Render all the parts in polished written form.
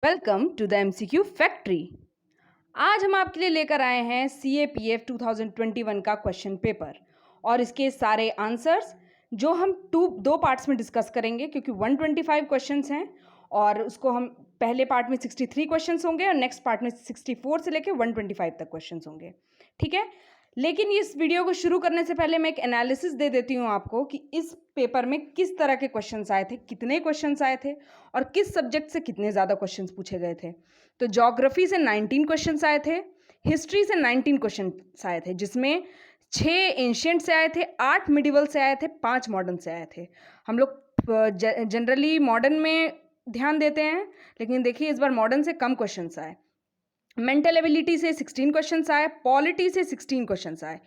Welcome to the MCQ factory. आज हम आपके लिए लेकर आए हैं CAPF 2021 का क्वेश्चन पेपर और इसके सारे आंसर्स जो हम दो पार्ट्स में डिस्कस करेंगे, क्योंकि 125 क्वेश्चंस हैं और उसको हम पहले पार्ट में 63 क्वेश्चंस होंगे और नेक्स्ट पार्ट में 64 से लेकर 125 तक क्वेश्चंस होंगे। ठीक है, लेकिन इस वीडियो को शुरू करने से पहले मैं एक एनालिसिस दे देती हूँ आपको कि इस पेपर में किस तरह के क्वेश्चंस आए थे, कितने क्वेश्चंस आए थे और किस सब्जेक्ट से कितने ज़्यादा क्वेश्चंस पूछे गए थे। तो ज्योग्राफी से 19 क्वेश्चंस आए थे, हिस्ट्री से 19 क्वेश्चंस आए थे, जिसमें 6 एंशियंट से आए थे, 8 मिडिवल से आए थे, 5 मॉडर्न से आए थे। हम लोग जनरली मॉडर्न में ध्यान देते हैं, लेकिन देखिए इस बार मॉडर्न से कम क्वेश्चंस आए। मेंटल एबिलिटी से 16 क्वेश्चंस आए, पॉलिटी से 16 क्वेश्चंस आए,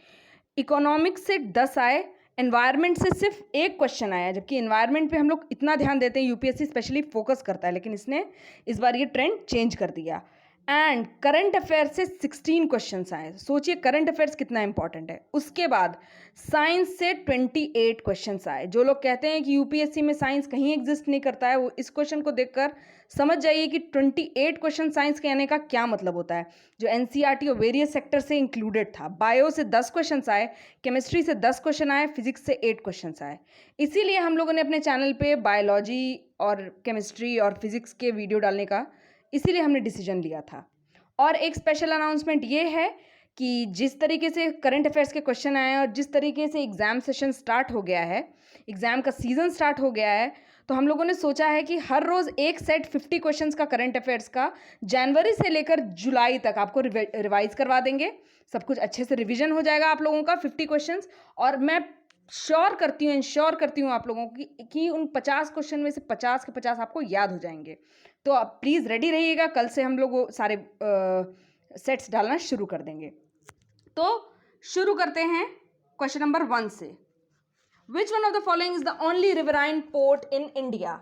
इकोनॉमिक्स से 10 आए, एनवायरनमेंट से सिर्फ एक क्वेश्चन आया, जबकि एनवायरनमेंट पे हम लोग इतना ध्यान देते हैं, यूपीएससी स्पेशली फोकस करता है, लेकिन इसने इस बार ये ट्रेंड चेंज कर दिया। एंड करंट अफेयर से 16 क्वेश्चंस आए। सोचिए करंट अफेयर्स कितना इंपॉर्टेंट है। उसके बाद साइंस से 28 क्वेश्चंस आए। जो लोग कहते हैं कि यूपीएससी में साइंस कहीं एग्जिस्ट नहीं करता है, वो इस क्वेश्चन को देखकर समझ जाइए कि 28 क्वेश्चन साइंस के आने का क्या मतलब होता है, जो एनसीईआरटी और वेरियस सेक्टर से इंक्लूडेड था। बायो से 10 क्वेश्चन आए, केमिस्ट्री से 10 क्वेश्चन आए, फिजिक्स से 8 क्वेश्चन आए। इसीलिए हम लोगों ने अपने चैनल पे बायोलॉजी और केमिस्ट्री और फिजिक्स के वीडियो डालने का इसीलिए हमने डिसीजन लिया था। और एक स्पेशल अनाउंसमेंट ये है कि जिस तरीके से करंट अफेयर्स के क्वेश्चन आए हैं और जिस तरीके से एग्ज़ाम सेशन स्टार्ट हो गया है, एग्ज़ाम का सीज़न स्टार्ट हो गया है, तो हम लोगों ने सोचा है कि हर रोज़ एक सेट 50 क्वेश्चंस का करंट अफेयर्स का जनवरी से लेकर जुलाई तक आपको रिवाइज करवा देंगे। सब कुछ अच्छे से रिवीजन हो जाएगा आप लोगों का 50 क्वेश्चंस। और मैं इंश्योर करती हूँ आप लोगों की कि उन 50 क्वेश्चन में से 50 के 50 आपको याद हो जाएंगे। तो आप प्लीज़ रेडी रहिएगा, कल से हम लोग वो सारे सेट्स डालना शुरू कर देंगे। तो शुरू करते हैं क्वेश्चन नंबर 1 से। Which one of the following is the only riverine port in India?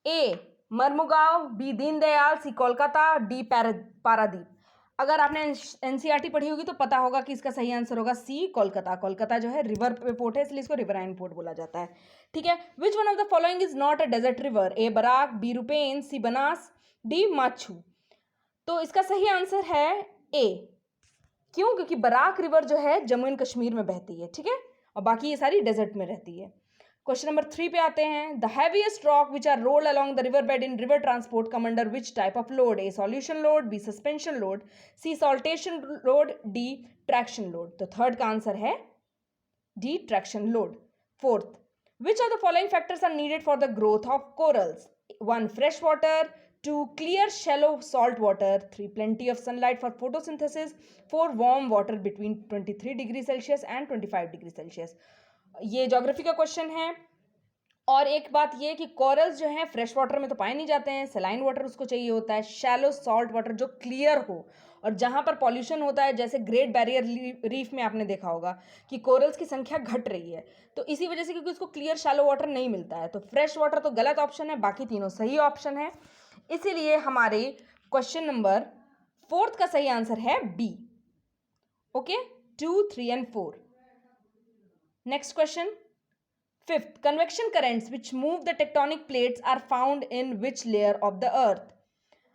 A Marmugao, B Deendayal, C Kolkata, D Paradip. अगर आपने एनसीईआरटी पढ़ी होगी तो पता होगा कि इसका सही आंसर होगा सी कोलकाता। कोलकाता जो है रिवर पे पोर्ट है, इसलिए इसको रिवराइन पोर्ट बोला जाता है। ठीक है, which one of the following is not a desert river? A Barak, B Rupen, C Banas, D Machhu. तो इसका सही आंसर है ए। क्यों? क्योंकि बराक रिवर जो है जम्मू एंड कश्मीर में बहती है, ठीक है, और बाकी ये सारी डेजर्ट में रहती है। क्वेश्चन नंबर 3 पे आते हैं। The heaviest rock which are rolled along the river bed in river transport come under which type of load? A solution load, B suspension load, C saltation load, D traction load. तो third का answer है D traction load. Fourth, which of the following factors are needed for the growth of corals? 1 fresh water, 2 clear shallow salt water, 3 plenty of sunlight for photosynthesis, 4 warm water between 23 degrees Celsius and 25 degrees Celsius। ये geography का question है। और एक बात ये कि corals जो हैं फ्रेश वाटर में तो पाए नहीं जाते हैं, सेलाइन वाटर उसको चाहिए होता है, शैलो सॉल्ट वाटर जो क्लियर हो, और जहाँ पर पॉल्यूशन होता है, जैसे ग्रेट बैरियर रीफ में आपने देखा होगा कि कोरल्स की संख्या घट रही है, तो इसी वजह से क्योंकि उसको क्लियर शैलो वाटर नहीं मिलता है। तो फ्रेश वाटर तो गलत ऑप्शन है, बाकी तीनों सही ऑप्शन है। इसीलिए हमारे क्वेश्चन नंबर 4 का सही आंसर है B. Okay, 2, 3 and 4। Next question. Fifth, convection currents which move the tectonic plates are found in which layer of the earth?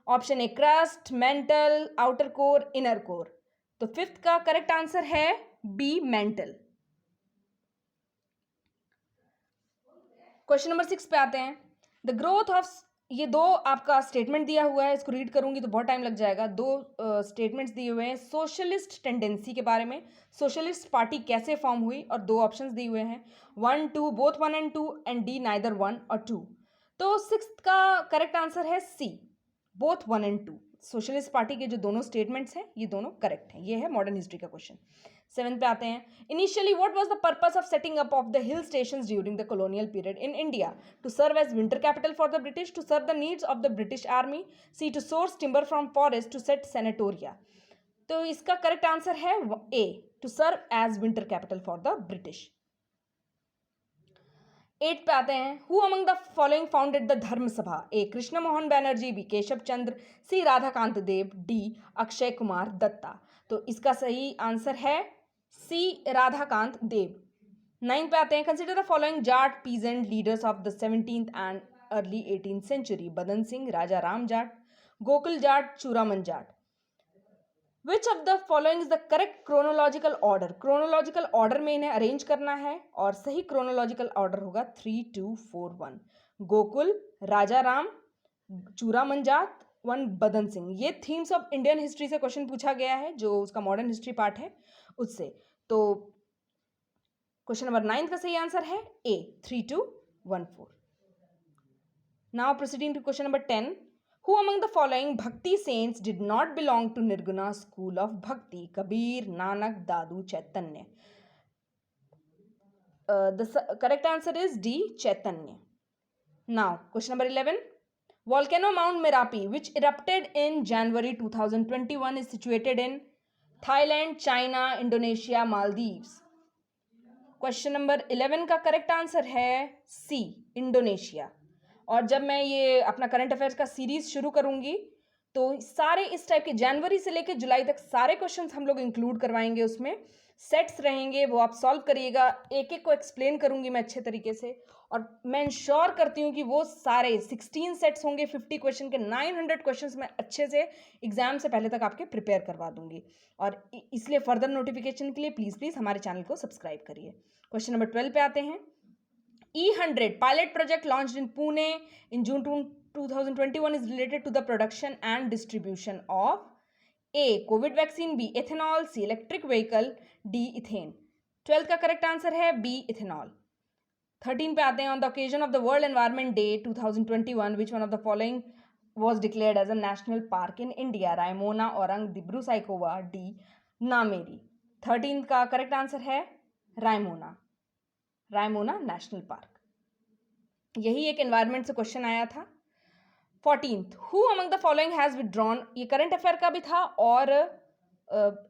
Option A crust, mantle, outer core, inner core। तो fifth का correct answer है B mental. Question number 6 पे आते हैं। The growth of, ये दो आपका statement दिया हुआ है, इसको रीड करूंगी तो बहुत टाइम लग जाएगा। दो स्टेटमेंट्स दिए हुए हैं सोशलिस्ट टेंडेंसी के बारे में, सोशलिस्ट पार्टी कैसे फॉर्म हुई, और दो ऑप्शंस दिए हुए हैं 1, 2, both 1 and 2 and D neither 1 और 2। तो सिक्स्थ का करेक्ट आंसर है सी, बोथ 1 and 2। सोशलिस्ट पार्टी के जो दोनों स्टेटमेंट्स हैं ये दोनों करेक्ट हैं। ये है मॉडर्न हिस्ट्री का क्वेश्चन। 7 पे आते हैं। Initially what was the purpose of setting up of the hill stations during the colonial period in India? To serve as winter capital for the British, to serve the needs of the British army, C to source timber from forest, to set sanatoria. तो इसका correct answer है A, to serve as winter capital for the British. 8 पे आते हैं। Who among the following founded the धर्म सभा? ए Krishna Mohan Banerjee, B Keshav चंद्र, सी राधाकांत देव, D Akshay Kumar Dutta. तो इसका सही आंसर है सी राधाकांत देव। 9 पे आते हैं। Consider the following Jat peasant leaders of the 17th and early 18th century? Badan Singh, Raja Ram Jat, Gokul Jat, Churaman Jat. Which of the following is the correct chronological order? Chronological order में इन्हें अरेंज करना है और सही क्रोनोलॉजिकल ऑर्डर होगा 3, 2, 4, 1। गोकुल, राजा राम, चूरामन जाट, 1 बदन सिंह। ये थीम्स ऑफ इंडियन हिस्ट्री से क्वेश्चन पूछा गया है, जो उसका मॉडर्न हिस्ट्री पार्ट है उससे। तो क्वेश्चन नंबर 9 का सही आंसर है A, 3, 2, 1, 4। Now proceeding to question number 10। Who among the following Bhakti saints did not belong to Nirguna school of Bhakti? Kabir, Nanak, Dadu, Chaitanya. The correct answer is D, Chaitanya. Now, question number 11. Volcano Mount Merapi, which erupted in January 2021, is situated in Thailand, China, Indonesia, Maldives. Question number 11 का correct answer है सी, Indonesia. और जब मैं ये अपना current affairs का series शुरू करूंगी तो सारे इस टाइप के जनवरी से लेकर जुलाई तक सारे क्वेश्चंस हम लोग इंक्लूड करवाएंगे। उसमें सेट्स रहेंगे, वो आप सॉल्व करिएगा। एक एक को एक्सप्लेन करूंगी मैं अच्छे तरीके से, और मैं इंश्योर करती हूँ कि वो सारे 16 सेट्स होंगे 50 क्वेश्चन के, 900 क्वेश्चंस मैं अच्छे से एग्जाम से पहले तक आपके प्रिपेयर करवा दूंगी। और इसलिए फर्दर नोटिफिकेशन के लिए प्लीज हमारे चैनल को सब्सक्राइब करिए। क्वेश्चन नंबर 12 पे आते हैं। E100 pilot project launched in Pune in June 2021 is related to the production and distribution of A, COVID vaccine, B, ethanol, C, electric vehicle, D, ethane। 12th का correct answer है B, ethanol। 13 पे आते हैं। On the occasion of the World Environment Day 2021, which one of the following was declared as a national park in India? Raimona, Orang, Dibru Saikova, D, Nameri। 13th का correct answer है Raimona, Raimona national park. यही एक environment से question आया था। 14th, who among the following has withdrawn, ये current affair का भी था और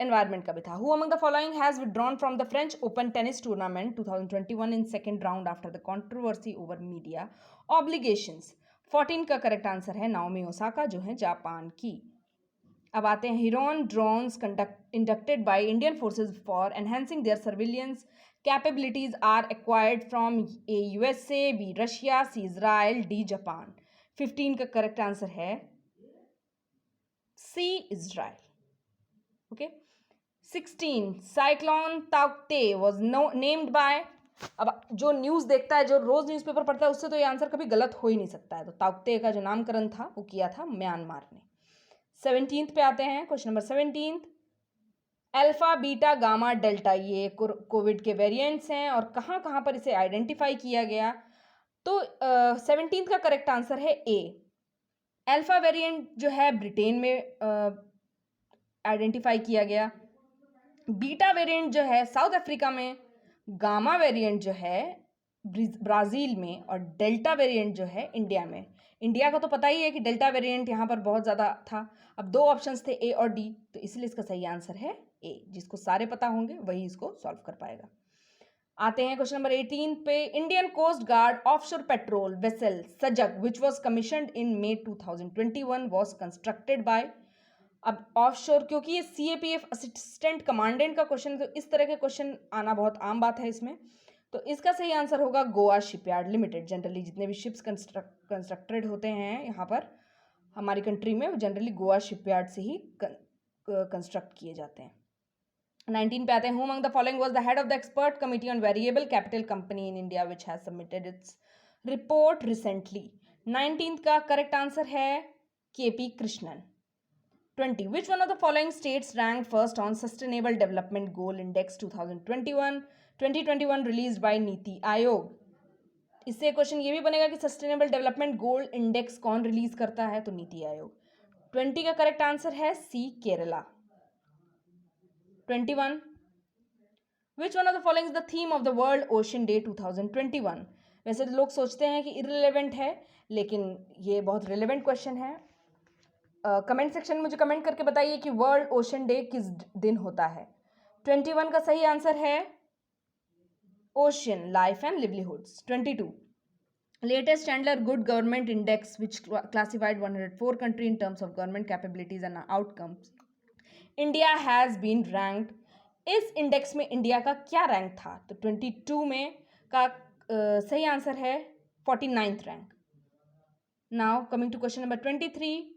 एनवायरमेंट का भी था। Who among the following has withdrawn from the French Open tennis tournament 2021 in second round after the controversy over media obligations? 14 का correct answer है नाओमी ओसाका, जो है जापान की। अब आते हैं। Heron drones inducted by Indian forces for enhancing their surveillance capabilities are acquired from A USA, B Russia, C Israel, D Japan. 15 का correct answer है सी, इजराइल। ओके। 16, साइक्लोन ताउते was named by. अब जो news देखता है, जो रोज newspaper पढ़ता है, उससे तो ये आंसर कभी गलत हो ही नहीं सकता है। तो ताउते का जो नामकरण था वो किया था म्यांमार ने। 17th पे आते हैं। Question number 17, alpha, beta, gamma, delta, ये कोविड के वेरिएंट्स हैं और कहाँ कहाँ पर इसे आइडेंटिफाई किया गया? तो 17th का करेक्ट आंसर है ए। अल्फा वेरिएंट जो है ब्रिटेन में आइडेंटिफाई किया गया, बीटा वेरिएंट जो है साउथ अफ्रीका में, गामा वेरिएंट जो है ब्राज़ील में, और डेल्टा वेरिएंट जो है इंडिया में। इंडिया का तो पता ही है कि डेल्टा वेरिएंट यहाँ पर बहुत ज़्यादा था। अब दो ऑप्शंस थे, ए और डी, तो इसलिए इसका सही आंसर है ए। जिसको सारे पता होंगे वही इसको सॉल्व कर पाएगा। आते हैं क्वेश्चन नंबर 18 पे। Indian coast guard offshore patrol vessel Sajag which was commissioned in May 2021 was constructed by. अब ऑफशोर, क्योंकि ये CAPF असिस्टेंट कमांडेंट का क्वेश्चन है, तो इस तरह के क्वेश्चन आना बहुत आम बात है इसमें। तो इसका सही आंसर होगा गोवा शिपयार्ड लिमिटेड। जनरली जितने भी शिप्स कंस्ट्रक्टेड होते हैं यहाँ पर हमारी कंट्री में, जनरली गोवा शिपयार्ड से ही कंस्ट्रक्ट किए जाते हैं। 19 पे आते हैं। Who among the following was the head of the expert committee on variable capital company in India which has submitted its report recently? 19th का करेक्ट आंसर है KP Krishnan. 20, which one of the following states ranked first on Sustainable Development Goal Index 2021 released by NITI Aayog? इससे question ये भी बनेगा कि sustainable development goal index कौन release करता है? तो नीति आयोग। 20 का करेक्ट आंसर है सी, Kerala. 21, which one of the following is the theme of the World Ocean Day 2021? वैसे तो लोग सोचते हैं कि इररिलेवेंट है, लेकिन ये बहुत रिलेवेंट क्वेश्चन है। कमेंट सेक्शन में मुझे कमेंट करके बताइए कि वर्ल्ड ओशन डे किस दिन होता है। 21 का सही आंसर है ocean life and livelihoods. 22, latest Chandler good government index which classified 104 country in terms of government capabilities and outcomes, India has been ranked. इस इंडेक्स में इंडिया का क्या रैंक था? तो 22 में का सही आंसर है 49th rank. Now coming to question number 23,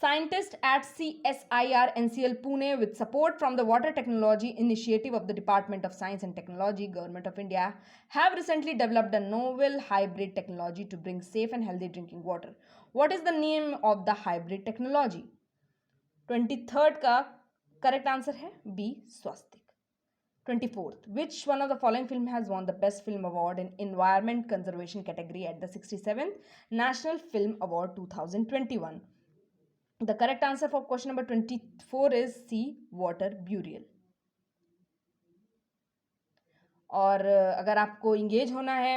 Scientists at CSIR NCL Pune, with support from the Water Technology Initiative of the Department of Science and Technology, Government of India, have recently developed a novel hybrid technology to bring safe and healthy drinking water. What is the name of the hybrid technology? 23rd का correct answer है B. Swastik. 24th, which one of the following film has won the Best Film Award in Environment Conservation category at the 67th National Film Award 2021? The correct answer for question number 24 is C. Water Burial. और अगर आपको engage होना है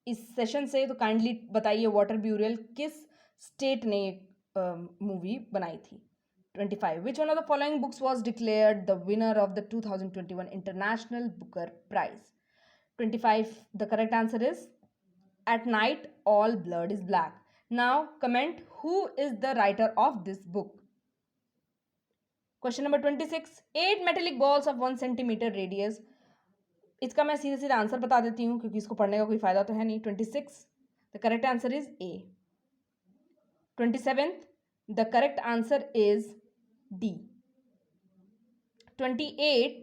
इस session से तो kindly बताइए water burial किस स्टेट ने मूवी बनाई थी. 25. Which one of the following books was declared the winner of the 2021 International Booker Prize? 25. The correct answer is At Night All Blood is Black. Now comment who is the writer of this book. Question number 26. 8 metallic balls of 1 centimeter radius. इसका मैं सीधे सीधे answer बता देती हूँ क्योंकि इसको पढ़ने का कोई फायदा तो है नहीं. 26. The correct answer is A. 27th. The correct answer is D. 28.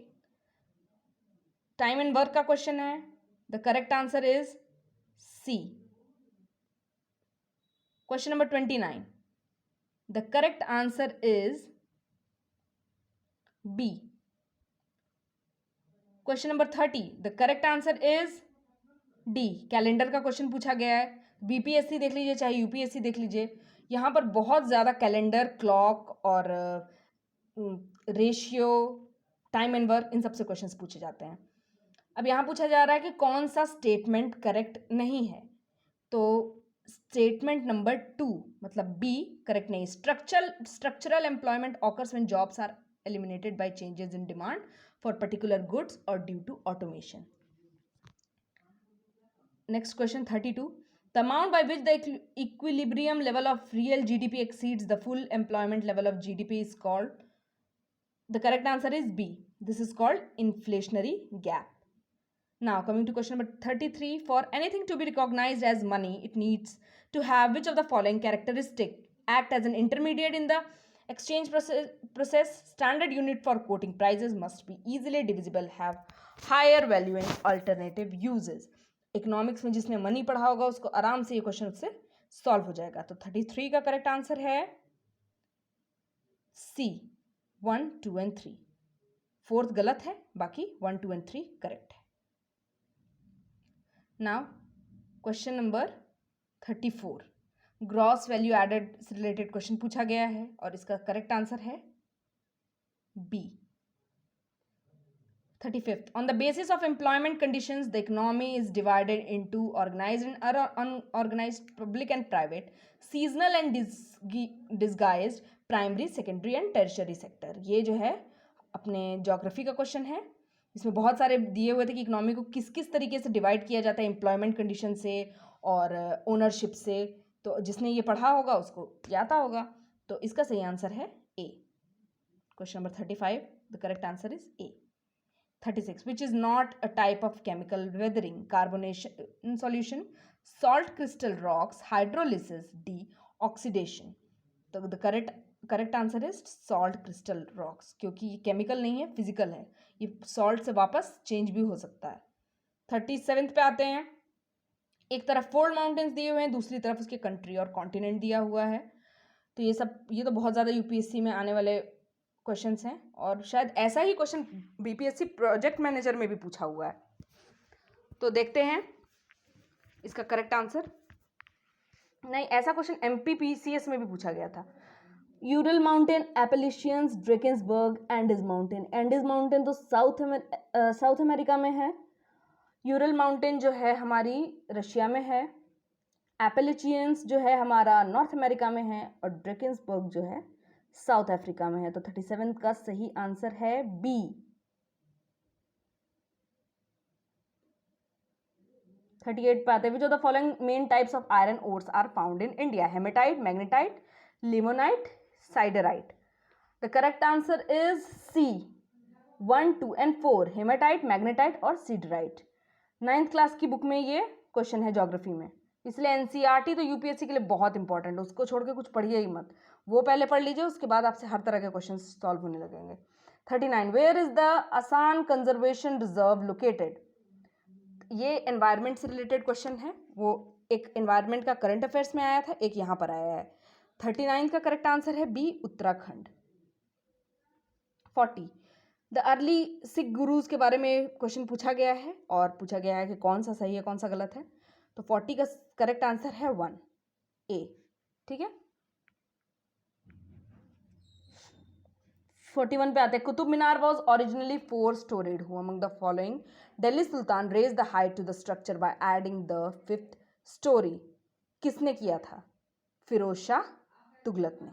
Time and work का क्वेश्चन है. The correct answer is C. Question number 29. The correct answer is B. Question number 30. The correct answer is D. Calendar का question पूछा गया है. BPSC देख लीजिए चाहे UPSC देख लीजिए, यहाँ पर बहुत ज़्यादा कैलेंडर, क्लॉक और रेशियो, टाइम एंड वर्क, इन सबसे क्वेश्चंस पूछे जाते हैं. अब यहाँ पूछा जा रहा है कि कौन सा स्टेटमेंट करेक्ट नहीं है. तो स्टेटमेंट नंबर 2 मतलब बी करेक्ट नहीं. Structural employment occurs when jobs are eliminated by changes in demand for particular goods or due to automation. Next question 32. The amount by which the equilibrium level of real GDP exceeds the full employment level of GDP is called. The correct answer is B. This is called inflationary gap. Now coming to question number 33. For anything to be recognized as money, it needs to have which of the following characteristic? Act as an intermediate in the exchange process, standard unit for quoting prices, must be easily divisible, have higher value and alternative uses. Economics में जिसने money पढ़ा होगा उसको आराम से ये question उससे solve हो जाएगा. तो 33 का करेक्ट आंसर है C. 1, 2 and 3. फोर्थ गलत है, बाकी 1, 2 and 3 करेक्ट है. Now question number 34. Gross value added से रिलेटेड क्वेश्चन पूछा गया है और इसका करेक्ट आंसर है B. 35th. On the basis of employment conditions, the economy is divided into organized and unorganized, public and private, seasonal and disguised, primary, secondary and tertiary sector. ये जो है अपने ज्योग्राफी का क्वेश्चन है. इसमें बहुत सारे दिए हुए थे कि इकोनॉमी को किस किस तरीके से डिवाइड किया जाता है एम्प्लॉयमेंट कंडीशन से और ओनरशिप से. तो जिसने ये पढ़ा होगा उसको याद होगा. तो इसका सही आंसर है A. Question number 35. The correct answer is A. 36. Which is not a type of chemical weathering? Carbonation solution, salt crystal rocks, hydrolysis, D. Oxidation. तो the correct answer is salt crystal rocks, क्योंकि ये chemical नहीं है, physical है. ये salt से वापस change भी हो सकता है. 37th पे आते हैं. एक तरफ 4 माउंटेन्स दिए हुए हैं, दूसरी तरफ उसके कंट्री और कॉन्टिनेंट दिया हुआ है. तो ये तो बहुत ज़्यादा यूपीएससी में आने वाले क्वेश्चंस हैं और शायद ऐसा ही क्वेश्चन बीपीएससी प्रोजेक्ट मैनेजर में भी पूछा हुआ है. तो देखते हैं इसका करेक्ट आंसर. नहीं, ऐसा क्वेश्चन एमपीपीसीएस में भी पूछा गया था. Ural mountain, Appalachians, Drakensberg, Andes mountain. Andes mountain तो साउथ अमेरिका में है. यूरल माउंटेन जो है हमारी रशिया में है. एपेलिशियंस जो है हमारा नॉर्थ अमेरिका में है और ड्रेकेंसबर्ग जो है साउथ अफ्रीका में है. तो 37 का सही आंसर है बी. 38 पे आते हैं. Which of the following main types of iron ores are found in India? Hematite, magnetite, limonite, siderite. The correct answer is C. 1, 2 and 4. Hematite, magnetite और सीडराइट. 9th क्लास की बुक में ये question है geography में, इसलिए NCERT तो UPSC के लिए बहुत इंपॉर्टेंट है. उसको छोड़ के कुछ पढ़िए ही मत. वो पहले पढ़ लीजिए, उसके बाद आपसे हर तरह के क्वेश्चन सॉल्व होने लगेंगे। 39, वेयर इज द आसान कंजर्वेशन रिजर्व लोकेटेड? ये एनवायरनमेंट से रिलेटेड क्वेश्चन है, वो एक एनवायरनमेंट का करंट अफेयर्स में आया था, एक यहाँ पर आया है। 39 का करेक्ट आंसर है B, Uttarakhand. 40, the early Sikh gurus के बारे में क्वेश्चन पूछा गया है और पूछा गया है कि कौन सा सही है कौन सा गलत है। तो 40 का करेक्ट आंसर है 1 ए, ठीक है। 41 पे आते हैं, Qutub Minar was originally 4 storeyed, who among the following Delhi sultan raise the height to the structure by adding the 5th storey? किसने किया था? फिरोज शाह तुगलक ने।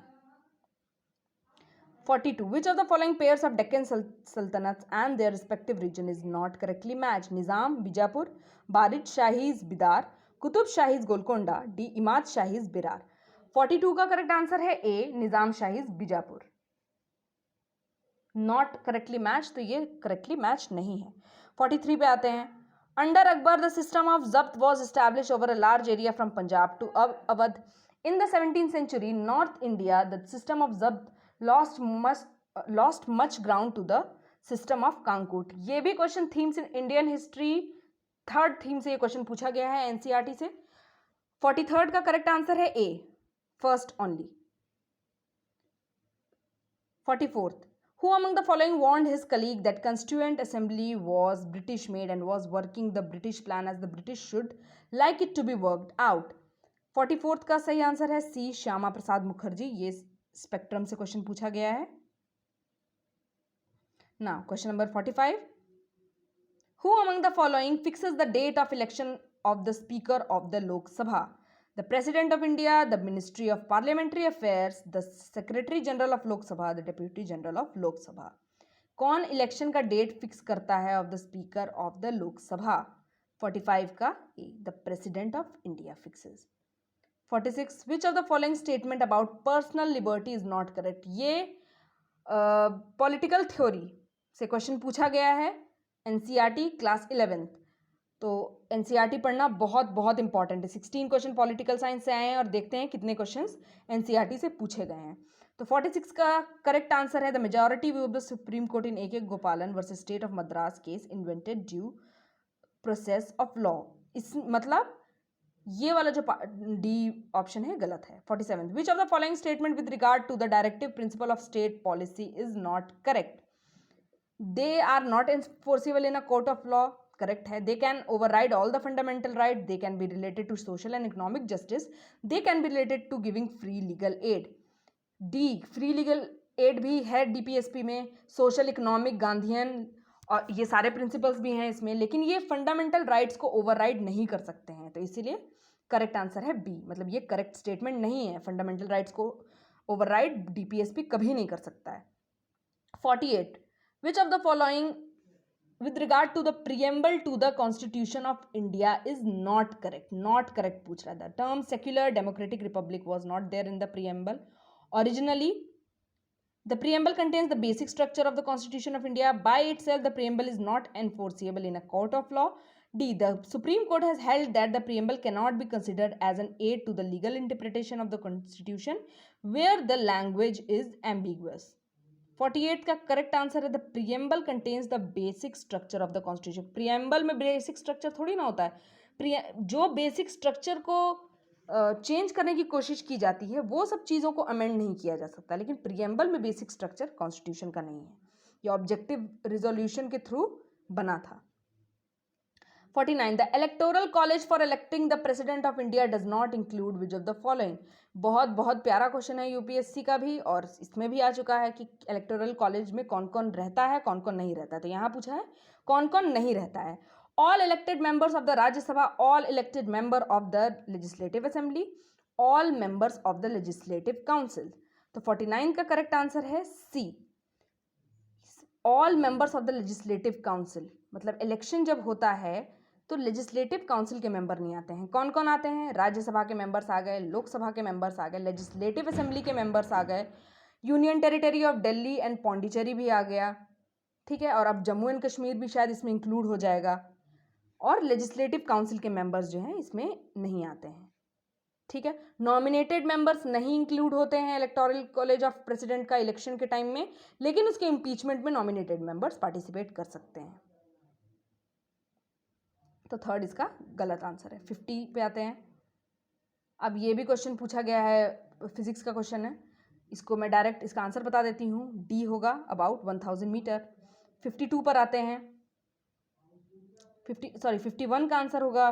42, which of the following pairs of Deccan Sultanates and their respective region is not correctly matched? Nizam Bijapur, Barid Shahis Bidar, Qutub Shahis Golconda, D Imad Shahis Birar। 42 का correct answer है ए, निजाम Shahis Bijapur. Not correctly match, तो ये correctly match नहीं है। 43 पे आते हैं, under Akbar the system of zabt was establish over a large area from Punjab to Awadh in the 17th century north India the system of zabt lost much ground to the system of kankut. ये भी question themes in Indian history 3rd theme से ये question पूछा गया है NCERT से। 43rd का correct answer है A, first only. 44th, who among the following warned his colleague that constituent assembly was British made and was working the British plan as the British should like it to be worked out? 44th का सही answer है सी, श्यामा प्रसाद मुखर्जी। ये spectrum से question पूछा गया है। Now question number 45, who among the following fixes the date of election of the speaker of the Lok Sabha? The President of India, the Ministry of Parliamentary Affairs, the Secretary General of Lok Sabha, the Deputy General of Lok Sabha। कौन election का date fix करता है of the speaker of the Lok Sabha? 45 का A, the president of India fixes. 46, which of the following statement about personal liberty is not correct? ये political theory से question पूछा गया है एनसीईआरटी क्लास 11th। तो एनसीईआरटी पढ़ना बहुत बहुत इंपॉर्टेंट है। 16 क्वेश्चन पॉलिटिकल साइंस से आए हैं और देखते हैं कितने क्वेश्चंस एनसीईआरटी से पूछे गए हैं। तो 46 का करेक्ट आंसर है the majority view of the supreme court in AK गोपालन versus state of Madras case invented due process of law. इस मतलब ये वाला जो डी ऑप्शन है गलत है। 47, which of the following statement with regard to the directive principle of state policy is not correct? They are not enforceable in a court of law, correct है। They can override all the fundamental right, they can be related to social and economic justice, they can be related to giving free legal aid. D, free legal aid भी है DPSP में, social economic Gandhian और ये सारे principles भी हैं इसमें, लेकिन ये फंडामेंटल राइट्स को ओवरराइड नहीं कर सकते हैं। तो इसीलिए करेक्ट आंसर है बी, मतलब ये करेक्ट स्टेटमेंट नहीं है। फंडामेंटल राइट्स को ओवरराइड डीपीएसपी कभी नहीं कर सकता है। 48, विच of the following with regard to the preamble to the Constitution of India is not correct? Not correct पूछ रहा है। The term secular democratic republic was not there in the preamble. Originally, the preamble contains the basic structure of the Constitution of India. By itself, the preamble is not enforceable in a court of law. D, the Supreme Court has held that the preamble cannot be considered as an aid to the legal interpretation of the Constitution where the language is ambiguous. 48 का correct answer है the preamble contains the basic structure of the constitution. Preamble में basic structure थोड़ी ना होता है। जो basic structure को change करने की कोशिश की जाती है वो सब चीज़ों को अमेंड नहीं किया जा सकता, लेकिन प्रियम्बल में बेसिक स्ट्रक्चर कॉन्स्टिट्यूशन का नहीं है। ये ऑब्जेक्टिव रिजोल्यूशन के थ्रू बना था। 49, the electoral college for electing the president of India does not include which of the following? बहुत बहुत प्यारा क्वेश्चन है यूपीएससी का भी, और इसमें भी आ चुका है कि इलेक्टोरल कॉलेज में कौन कौन रहता है कौन कौन नहीं रहता है। तो यहाँ पूछा है कौन कौन नहीं रहता है। All elected members of the Rajya Sabha, all elected member of the legislative assembly, all members of the legislative council. तो 49 का करेक्ट आंसर है C, all members of the legislative council. मतलब इलेक्शन जब होता है तो लेजिस्लेटिव काउंसिल के मेंबर नहीं आते हैं। कौन कौन आते हैं? राज्यसभा के मेंबर्स आ गए, लोकसभा के मेंबर्स आ गए, लेजिस्लेटिव असेंबली के मेंबर्स आ गए, union territory of Delhi and Pondicherry भी आ गया, ठीक है, और अब जम्मू एंड कश्मीर भी शायद इसमें इंक्लूड हो जाएगा, और लेजिस्लेटिव काउंसिल के मेंबर्स जो हैं इसमें नहीं आते हैं। ठीक है। नॉमिनेटेड मेंबर्स नहीं इंक्लूड होते हैं इलेक्टोरल कॉलेज ऑफ प्रेसिडेंट का इलेक्शन के टाइम में, लेकिन उसके इम्पीचमेंट में नॉमिनेटेड मेंबर्स पार्टिसिपेट कर सकते हैं। तो थर्ड इसका गलत आंसर है। 50 पे आते हैं। अब ये भी क्वेश्चन पूछा गया है, फिजिक्स का क्वेश्चन है, इसको मैं डायरेक्ट इसका आंसर बता देती हूँ। डी होगा अबाउट 1000 मीटर। 52 पर आते हैं। 51 का आंसर होगा,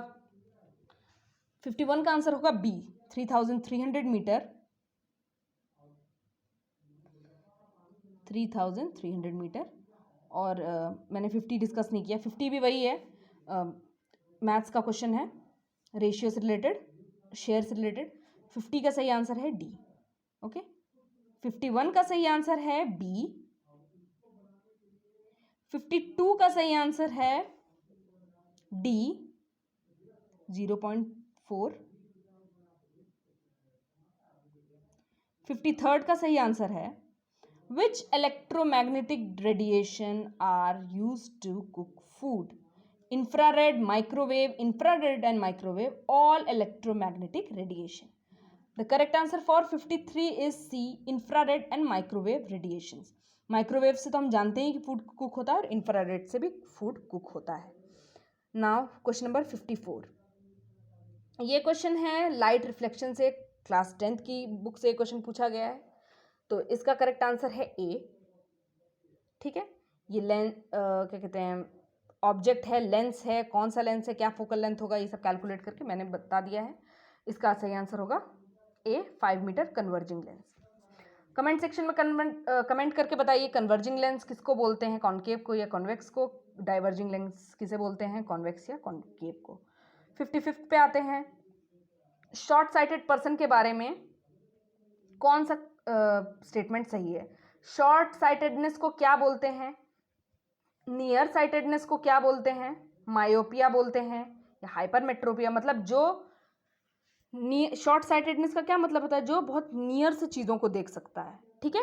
51 का आंसर होगा बी, 3300 मीटर। 3300 मीटर। और मैंने 50 डिस्कस नहीं किया, 50 भी वही है, मैथ्स का क्वेश्चन है, रेशियो से रिलेटेड, शेयर से रिलेटेड। 50 का सही आंसर है डी। ओके, 51 का सही आंसर है बी। 52 का सही आंसर है डी, 0.4। 53rd का सही आंसर है which electromagnetic radiation are used to cook food? Infrared, microwave, infrared and microwave, all electromagnetic radiation. The correct answer for 53 is C, infrared and microwave radiations. Microwave से तो हम जानते हैं कि फूड कुक होता है, और इंफ्रारेड से भी फूड कुक होता है। Now question number 54। ये क्वेश्चन है लाइट रिफ्लेक्शन से, क्लास 10th की बुक से क्वेश्चन पूछा गया है। तो इसका करेक्ट आंसर है ए। ठीक है, ये लेंस क्या कहते हैं, ऑब्जेक्ट है, लेंस है, कौन सा लेंस है, क्या फोकल लेंथ होगा, ये सब कैलकुलेट करके मैंने बता दिया है। इसका सही आंसर होगा A, 5 metre converging lens. Comment section में कमेंट करके बताइए कन्वर्जिंग लेंस किसको बोलते हैं, कॉनकेव को या कॉन्वेक्स को? डाइवर्जिंग लेंस किसे बोलते हैं, कॉन्वेक्स या कॉनकेव को? 55 पे आते हैं। शॉर्ट साइटेड पर्सन के बारे में कौन सा स्टेटमेंट सही है? शॉर्ट साइटेडनेस को क्या बोलते हैं? नियर साइटेडनेस को क्या बोलते हैं? मायोपिया बोलते हैं या हाइपरमेट्रोपिया? मतलब जो शॉर्ट साइटेडनेस का क्या मतलब होता है? जो बहुत नियर से चीज़ों को देख सकता है। ठीक है,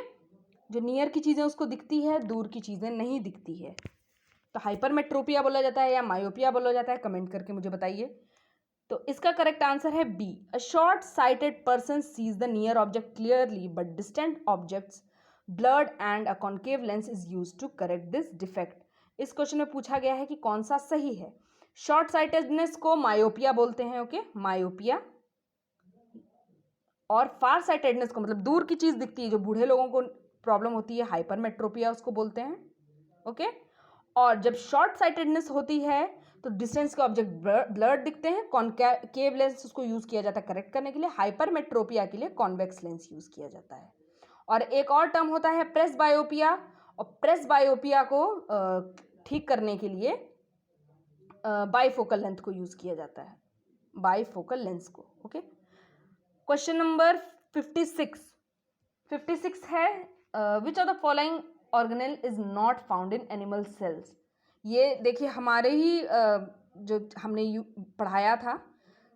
जो नियर की चीज़ें उसको दिखती है, दूर की चीज़ें नहीं दिखती है, तो हाइपरमेट्रोपिया बोला जाता है या मायोपिया बोला जाता है? कमेंट करके मुझे बताइए। तो इसका करेक्ट आंसर है B, a short sighted person sees the near object clearly but distant objects blurred and a concave lens is used to correct this defect. इस क्वेश्चन में पूछा गया है कि कौन सा सही है। शॉर्ट साइटेडनेस को मायोपिया बोलते हैं, ओके, मायोपिया। और फार साइटेडनेस को, मतलब दूर की चीज दिखती है, जो बूढ़े लोगों को प्रॉब्लम होती है, हाइपरमेट्रोपिया उसको बोलते हैं, ओके। और जब शॉर्ट साइटेडनेस होती है तो डिस्टेंस के ऑब्जेक्ट ब्लर्ड दिखते हैं, कॉनकेव लेंस उसको यूज किया जाता है करेक्ट करने के लिए, हाइपरमेट्रोपिया के लिए कॉन्वेक्स लेंस यूज किया जाता है। और एक और टर्म होता है प्रेस बायोपिया, और प्रेस बायोपिया को ठीक करने के लिए बाइफोकल लेंथ को यूज किया जाता है, बाइफोकल लेंस को, ओके। क्वेश्चन नंबर 56 है विच of the following organelle is not found in animal cells? ये देखिए हमारे ही जो हमने पढ़ाया था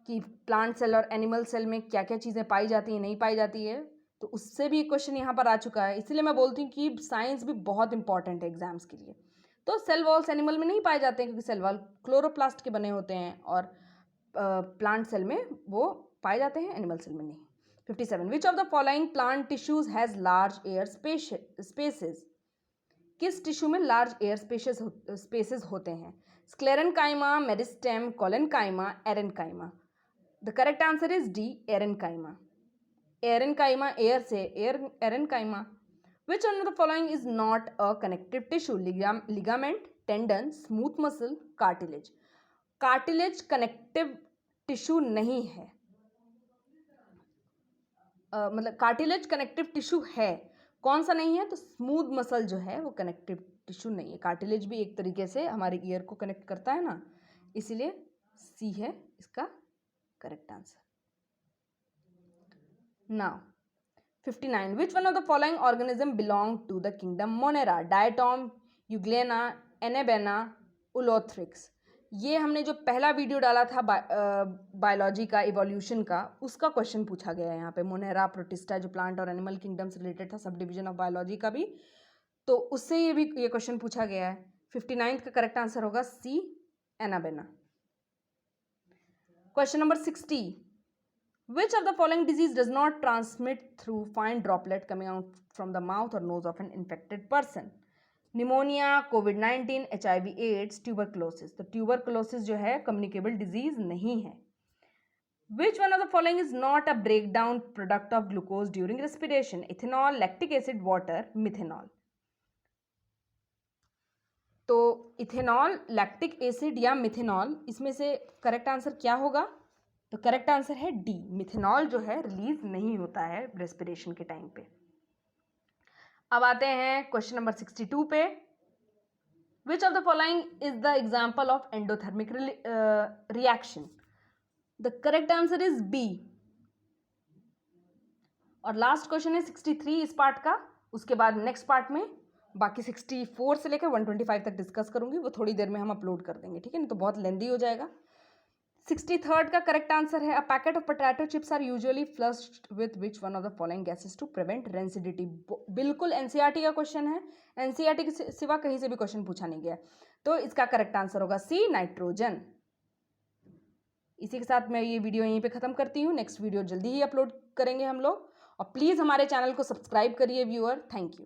कि प्लांट सेल और एनिमल सेल में क्या क्या चीज़ें पाई जाती हैं, नहीं पाई जाती है, तो उससे भी क्वेश्चन यहाँ पर आ चुका है। इसीलिए मैं बोलती हूँ कि साइंस भी बहुत इंपॉर्टेंट है एग्जाम्स के लिए। तो सेल वॉल्स एनिमल में नहीं पाए जाते हैं, क्योंकि सेल वॉल क्लोरोप्लास्ट के बने होते हैं, और प्लांट सेल में वो पाए जाते हैं, एनिमल सेल में नहीं। 57 which of the following plant tissues has large air spaces? किस टिश्यू में लार्ज एयर स्पेसेस होते हैं? Sclerenchyma, meristem, collenchyma, aerenchyma? The correct answer is D, aerenchyma. Aerenchyma air से aerenchyma. Which one of the following is not a connective tissue? Ligament, tendon, smooth muscle, cartilage? Cartilage connective tissue नहीं है, मतलब cartilage connective tissue है, कौन सा नहीं है? तो स्मूथ मसल जो है वो कनेक्टिव टिश्यू नहीं है। कार्टिलेज भी एक तरीके से हमारे ईयर को कनेक्ट करता है ना, इसीलिए सी है इसका correct answer. Now 59 which one of the following organism belong to the kingdom Monera? Diatom, euglena, anabaena, ulothrix? ये हमने जो पहला वीडियो डाला था बायोलॉजी का, इवोल्यूशन का, उसका क्वेश्चन पूछा गया है यहाँ पे। मोनेरा, प्रोटिस्टा, जो प्लांट और एनिमल किंगडम से रिलेटेड था, सब डिवीजन ऑफ बायोलॉजी का भी, तो उससे ये क्वेश्चन पूछा गया है। 59 का करेक्ट आंसर होगा C, anabaena. Question number 60 Which of the following disease does not transmit through fine droplet coming out from the mouth or nose of an infected person? Pneumonia, कोविड-19, HIV एड्स, ट्यूबरक्लोसिस। तो tuberculosis जो है communicable disease नहीं है। Which one of the following is not a breakdown product of glucose during respiration? Ethanol, lactic acid, water, methanol। तो ethanol, lactic acid या methanol, इसमें से करेक्ट आंसर क्या होगा? तो करेक्ट आंसर है डी, मिथेनॉल जो है रिलीज नहीं होता है रेस्पिरेशन के टाइम पे। अब आते हैं क्वेश्चन नंबर 62 पे। Which of the following is the example of endothermic reaction? The correct answer is B. और लास्ट क्वेश्चन है 63 इस पार्ट का। उसके बाद नेक्स्ट पार्ट में बाकी 64 से लेकर 125 तक डिस्कस करूंगी, वो थोड़ी देर में हम अपलोड कर देंगे, ठीक है ना, तो बहुत लेंदी हो जाएगा। 63rd का करेक्ट आंसर है, a packet of potato chips are usually flushed with which one of the following gases to prevent rancidity. बिल्कुल एनसीईआरटी का क्वेश्चन है, एनसीईआरटी के सिवा कहीं से भी क्वेश्चन पूछा नहीं गया, तो इसका करेक्ट आंसर होगा सी, नाइट्रोजन। इसी के साथ मैं ये वीडियो यहीं पे ख़त्म करती हूँ। नेक्स्ट वीडियो जल्दी ही अपलोड करेंगे हम लोग, और प्लीज़ हमारे चैनल को सब्सक्राइब करिए व्यूअर। Thank you.